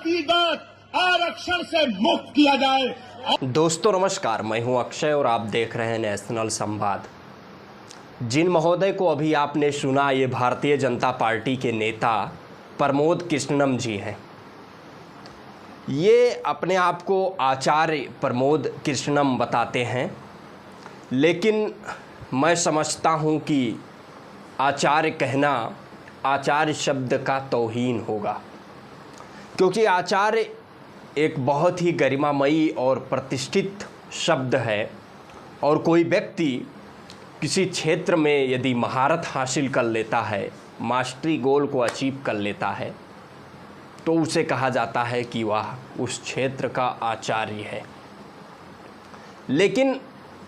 जातिगत आरक्षण से मुक्त किया जाए। दोस्तों नमस्कार, मैं हूं अक्षय और आप देख रहे हैं नेशनल संवाद। जिन महोदय को अभी आपने सुना, ये भारतीय जनता पार्टी के नेता प्रमोद कृष्णम जी हैं। ये अपने आप को आचार्य प्रमोद कृष्णम बताते हैं, लेकिन मैं समझता हूं कि आचार्य कहना आचार्य शब्द का तौहीन होगा, क्योंकि आचार्य एक बहुत ही गरिमामयी और प्रतिष्ठित शब्द है। और कोई व्यक्ति किसी क्षेत्र में यदि महारत हासिल कर लेता है, मास्टरी गोल को अचीव कर लेता है, तो उसे कहा जाता है कि वह उस क्षेत्र का आचार्य है। लेकिन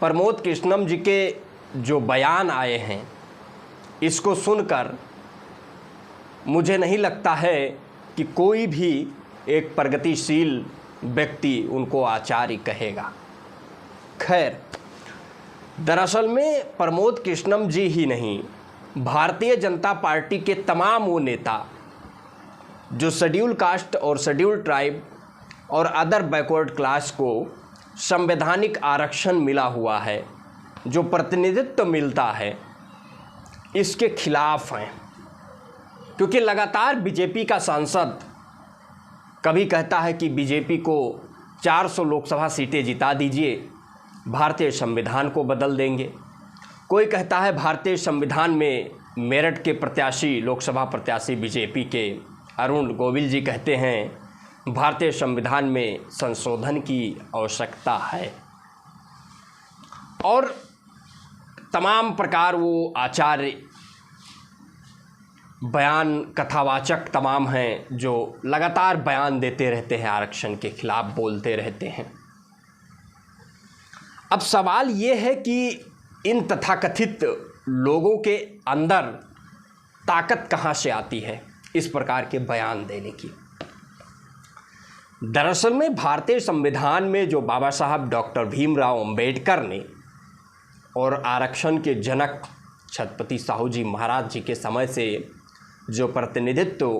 प्रमोद कृष्णम जी के जो बयान आए हैं, इसको सुनकर मुझे नहीं लगता है कि कोई भी एक प्रगतिशील व्यक्ति उनको आचार्य कहेगा। खैर, दरअसल में प्रमोद कृष्णम जी ही नहीं, भारतीय जनता पार्टी के तमाम वो नेता जो शेड्यूल कास्ट और शेड्यूल ट्राइब और अदर बैकवर्ड क्लास को संवैधानिक आरक्षण मिला हुआ है, जो प्रतिनिधित्व मिलता है, इसके खिलाफ हैं। क्योंकि लगातार बीजेपी का सांसद कभी कहता है कि बीजेपी को 400 लोकसभा सीटें जिता दीजिए, भारतीय संविधान को बदल देंगे। कोई कहता है भारतीय संविधान में मेरठ के प्रत्याशी, लोकसभा प्रत्याशी बीजेपी के अरुण गोविल जी कहते हैं भारतीय संविधान में संशोधन की आवश्यकता है। और तमाम प्रकार वो आचार्य बयान कथावाचक तमाम हैं जो लगातार बयान देते रहते हैं, आरक्षण के खिलाफ बोलते रहते हैं। अब सवाल ये है कि इन तथाकथित लोगों के अंदर ताकत कहाँ से आती है इस प्रकार के बयान देने की। दरअसल में भारतीय संविधान में जो बाबा साहब डॉक्टर भीमराव अंबेडकर ने और आरक्षण के जनक छत्रपति साहू जी महाराज जी के समय से जो प्रतिनिधित्व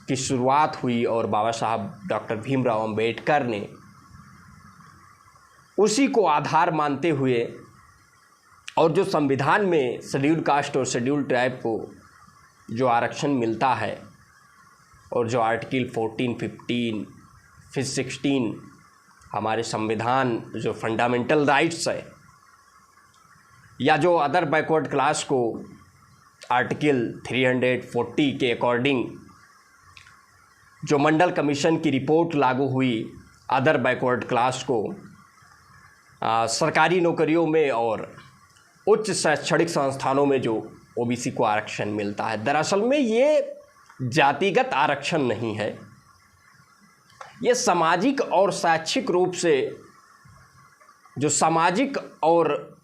की शुरुआत हुई और बाबा साहब डॉक्टर भीमराव अंबेडकर ने उसी को आधार मानते हुए, और जो संविधान में शेड्यूल कास्ट और शेड्यूल ट्राइब को जो आरक्षण मिलता है, और जो आर्टिकल 14, 15, फिर 16 हमारे संविधान जो फंडामेंटल राइट्स है, या जो अदर बैकवर्ड क्लास को आर्टिकल 340 के अकॉर्डिंग जो मंडल कमीशन की रिपोर्ट लागू हुई, अदर बैकवर्ड क्लास को सरकारी नौकरियों में और उच्च शैक्षणिक संस्थानों में जो ओबीसी को आरक्षण मिलता है। दरअसल में ये जातिगत आरक्षण नहीं है, ये सामाजिक और शैक्षिक रूप से, जो सामाजिक और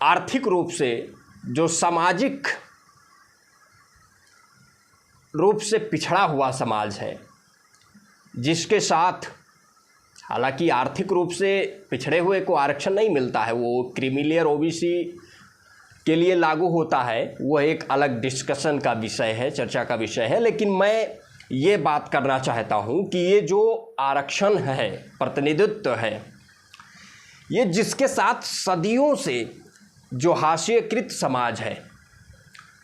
आर्थिक रूप से, जो सामाजिक रूप से पिछड़ा हुआ समाज है, जिसके साथ हालांकि आर्थिक रूप से पिछड़े हुए को आरक्षण नहीं मिलता है, वो क्रीमी ओबीसी के लिए लागू होता है, वो एक अलग डिस्कशन का विषय है, चर्चा का विषय है। लेकिन मैं ये बात करना चाहता हूँ कि ये जो आरक्षण है, प्रतिनिधित्व है, ये जिसके साथ सदियों से जो हाशिएकृत समाज है,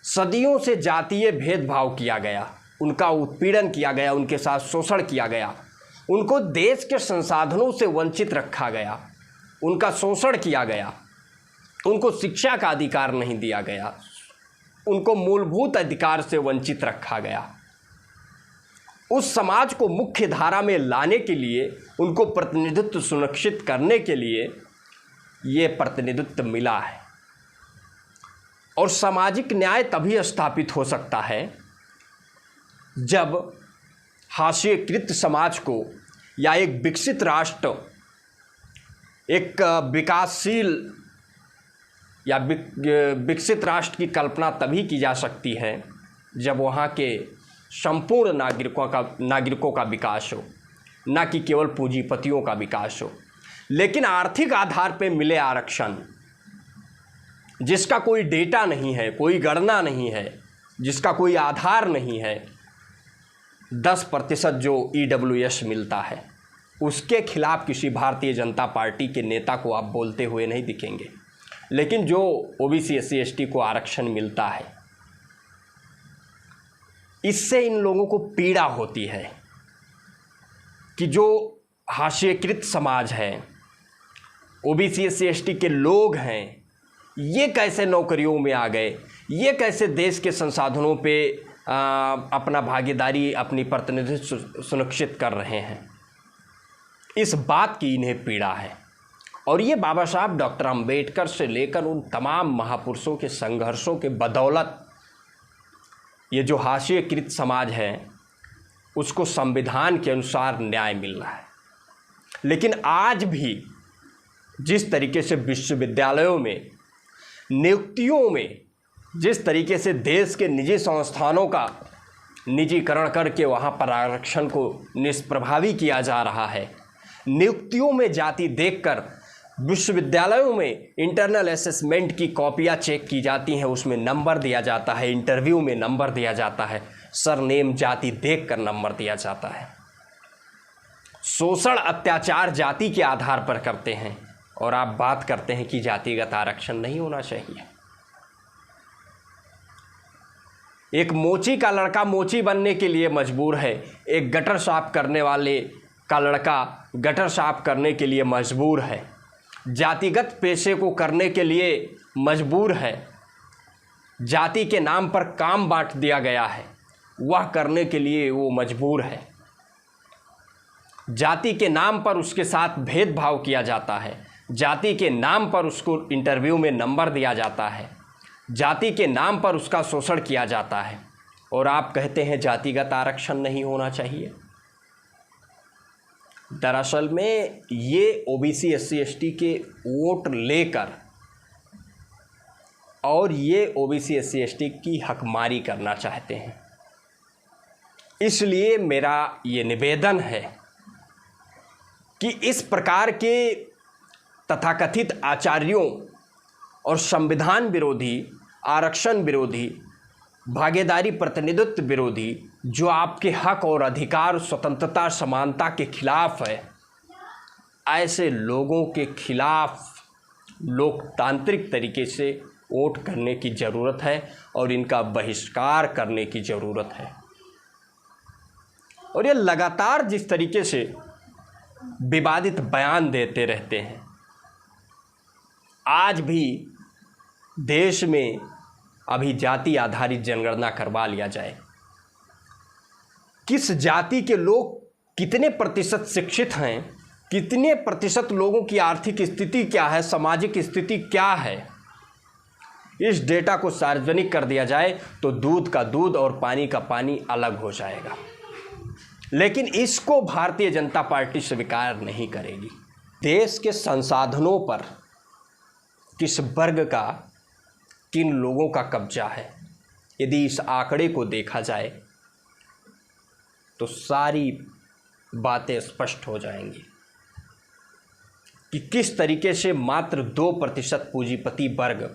सदियों से जातीय भेदभाव किया गया, उनका उत्पीड़न किया गया, उनके साथ शोषण किया गया, उनको देश के संसाधनों से वंचित रखा गया, उनका शोषण किया गया, उनको शिक्षा का अधिकार नहीं दिया गया, उनको मूलभूत अधिकार से वंचित रखा गया। उस समाज को मुख्य धारा में लाने के लिए, उनको प्रतिनिधित्व सुनिश्चित करने के लिए ये प्रतिनिधित्व मिला है। और सामाजिक न्याय तभी स्थापित हो सकता है जब हाशिएकृत समाज को, या एक विकसित राष्ट्र, एक विकासशील या विकसित राष्ट्र की कल्पना तभी की जा सकती है जब वहाँ के संपूर्ण नागरिकों का विकास हो, न कि केवल पूंजीपतियों का विकास हो। लेकिन आर्थिक आधार पर मिले आरक्षण, जिसका कोई डेटा नहीं है, कोई गणना नहीं है, जिसका कोई आधार नहीं है, 10% जो EWS मिलता है, उसके खिलाफ किसी भारतीय जनता पार्टी के नेता को आप बोलते हुए नहीं दिखेंगे। लेकिन जो OBC SC ST को आरक्षण मिलता है, इससे इन लोगों को पीड़ा होती है कि जो हाशिएकृत समाज है, OBC SC ST के लोग हैं, ये कैसे नौकरियों में आ गए, ये कैसे देश के संसाधनों पे अपना भागीदारी, अपनी प्रतिनिधित्व सुनिश्चित कर रहे हैं। इस बात की इन्हें पीड़ा है। और ये बाबा साहब डॉक्टर अंबेडकर से लेकर उन तमाम महापुरुषों के संघर्षों के बदौलत ये जो हाशिएकृत समाज है, उसको संविधान के अनुसार न्याय मिल रहा है। लेकिन आज भी जिस तरीके से विश्वविद्यालयों में, नियुक्तियों में, जिस तरीके से देश के निजी संस्थानों का निजीकरण करके वहाँ पर आरक्षण को निष्प्रभावी किया जा रहा है, नियुक्तियों में जाति देखकर विश्वविद्यालयों में इंटरनल असेसमेंट की कॉपियाँ चेक की जाती हैं, उसमें नंबर दिया जाता है, इंटरव्यू में नंबर दिया जाता है, सरनेम जाति देखकर नंबर दिया जाता है। शोषण, अत्याचार जाति के आधार पर करते हैं और आप बात करते हैं कि जातिगत आरक्षण नहीं होना चाहिए। एक मोची का लड़का मोची बनने के लिए मजबूर है, एक गटर साफ करने वाले का लड़का गटर साफ करने के लिए मजबूर है, जातिगत पेशे को करने के लिए मजबूर है, जाति के नाम पर काम बांट दिया गया है, वह करने के लिए वो मजबूर है। जाति के नाम पर उसके साथ भेदभाव किया जाता है, जाति के नाम पर उसको इंटरव्यू में नंबर दिया जाता है, जाति के नाम पर उसका शोषण किया जाता है, और आप कहते हैं जातिगत आरक्षण नहीं होना चाहिए। दरअसल में ये OBC SC ST के वोट लेकर और ये OBC SC ST की हकमारी करना चाहते हैं। इसलिए मेरा ये निवेदन है कि इस प्रकार के तथाकथित आचार्यों और संविधान विरोधी, आरक्षण विरोधी, भागीदारी प्रतिनिधित्व विरोधी, जो आपके हक और अधिकार, स्वतंत्रता, समानता के खिलाफ है, ऐसे लोगों के खिलाफ लोकतांत्रिक तरीके से वोट करने की ज़रूरत है और इनका बहिष्कार करने की ज़रूरत है। और ये लगातार जिस तरीके से विवादित बयान देते रहते हैं, आज भी देश में अभी जाति आधारित जनगणना करवा लिया जाए, किस जाति के लोग कितने प्रतिशत शिक्षित हैं, कितने प्रतिशत लोगों की आर्थिक स्थिति क्या है, सामाजिक स्थिति क्या है, इस डेटा को सार्वजनिक कर दिया जाए तो दूध का दूध और पानी का पानी अलग हो जाएगा। लेकिन इसको भारतीय जनता पार्टी स्वीकार नहीं करेगी। देश के संसाधनों पर किस वर्ग का, किन लोगों का कब्जा है, यदि इस आंकड़े को देखा जाए तो सारी बातें स्पष्ट हो जाएंगी कि किस तरीके से मात्र 2% पूंजीपति वर्ग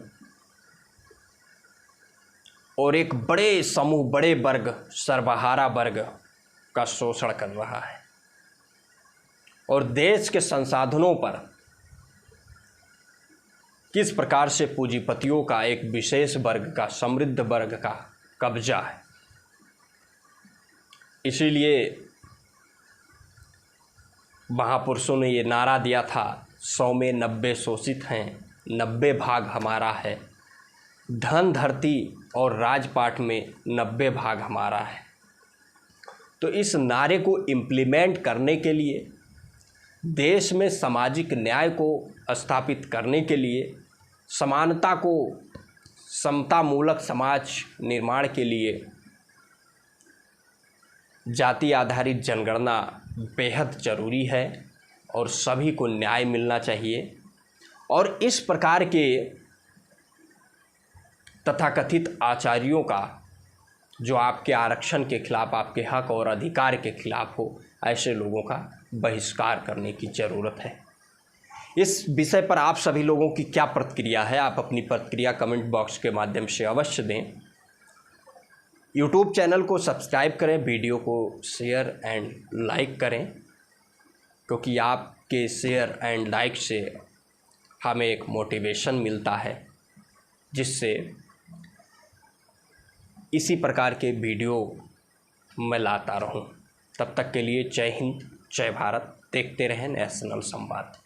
और एक बड़े समूह, बड़े वर्ग, सर्वहारा वर्ग का शोषण कर रहा है और देश के संसाधनों पर किस प्रकार से पूंजीपतियों का एक विशेष वर्ग का, समृद्ध वर्ग का कब्जा है। इसीलिए महापुरुषों ने ये नारा दिया था, 100 में 90 शोषित हैं, 90 भाग हमारा है, धन, धरती और राजपाट में 90 भाग हमारा है। तो इस नारे को इम्प्लीमेंट करने के लिए, देश में सामाजिक न्याय को स्थापित करने के लिए, समानता को, समतामूलक समाज निर्माण के लिए जाति आधारित जनगणना बेहद ज़रूरी है और सभी को न्याय मिलना चाहिए। और इस प्रकार के तथाकथित आचार्यों का, जो आपके आरक्षण के खिलाफ, आपके हक और अधिकार के खिलाफ हो, ऐसे लोगों का बहिष्कार करने की ज़रूरत है। इस विषय पर आप सभी लोगों की क्या प्रतिक्रिया है? आप अपनी प्रतिक्रिया कमेंट बॉक्स के माध्यम से अवश्य दें। यूट्यूब चैनल को सब्सक्राइब करें, वीडियो को शेयर एंड लाइक करें, क्योंकि आपके शेयर एंड लाइक से हमें एक मोटिवेशन मिलता है, जिससे इसी प्रकार के वीडियो मैं लाता रहूं। तब तक के लिए जय हिंद, जय भारत। देखते रहें नेशनल संवाद।